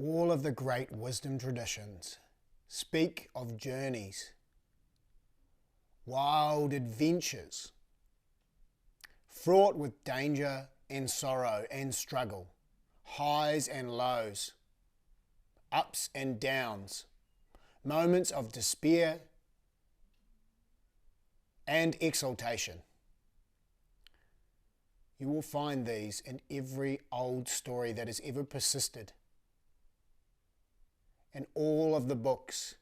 All of the great wisdom traditions speak of journeys, wild adventures, fraught with danger and sorrow and struggle, highs and lows, ups and downs, moments of despair and exaltation. You will find these in every old story that has ever persisted, in all of the books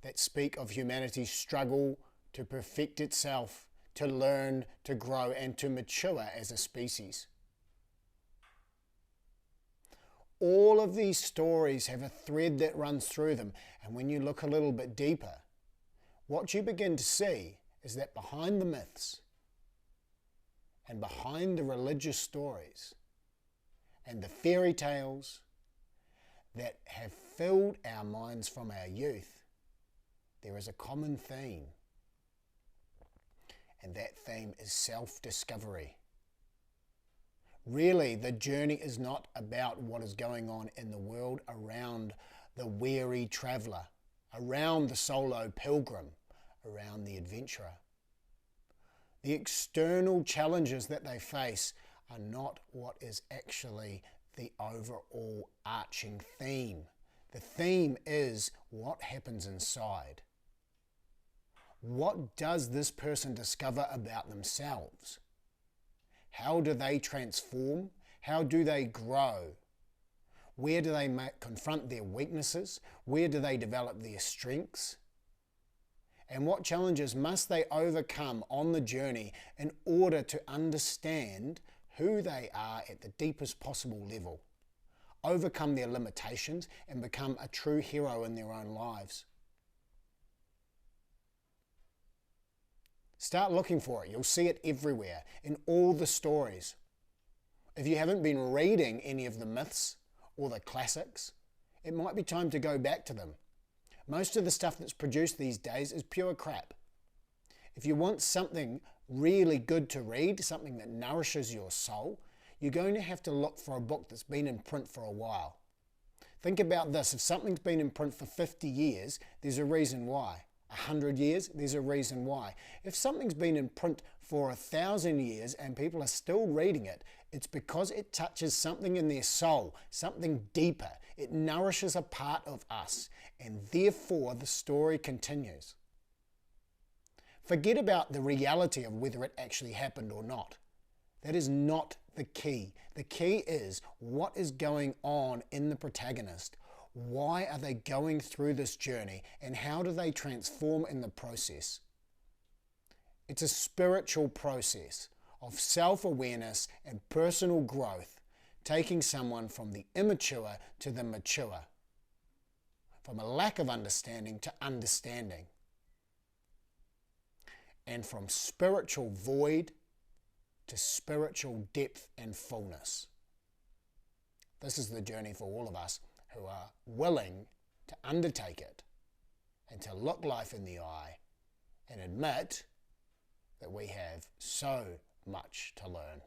that speak of humanity's struggle to perfect itself, to learn, to grow, and to mature as a species. All of these stories have a thread that runs through them, and when you look a little bit deeper, what you begin to see is that behind the myths and behind the religious stories and the fairy tales that have filled our minds from our youth, there is a common theme, and that theme is self-discovery. Really, the journey is not about what is going on in the world around the weary traveller, around the solo pilgrim, around the adventurer. The external challenges that they face are not what is actually the overall arching theme. The theme is what happens inside. What does this person discover about themselves? How do they transform? How do they grow? Where do they confront their weaknesses? Where do they develop their strengths? And what challenges must they overcome on the journey in order to understand who they are at the deepest possible level, overcome their limitations, and become a true hero in their own lives? Start looking for it. You'll see it everywhere, in all the stories. If you haven't been reading any of the myths or the classics, it might be time to go back to them. Most of the stuff that's produced these days is pure crap. If you want something really good to read, something that nourishes your soul, you're going to have to look for a book that's been in print for a while. Think about this. If something's been in print for 50 years, there's a reason why. 100 years, there's a reason why. If something's been in print for 1,000 years and people are still reading it, it's because it touches something in their soul, something deeper. It nourishes a part of us, and therefore the story continues. Forget about the reality of whether it actually happened or not. That is not the key. The key is what is going on in the protagonist. Why are they going through this journey, and how do they transform in the process? It's a spiritual process of self-awareness and personal growth, taking someone from the immature to the mature, from a lack of understanding to understanding, and from spiritual void to spiritual depth and fullness. This is the journey for all of us who are willing to undertake it and to look life in the eye and admit that we have so much to learn.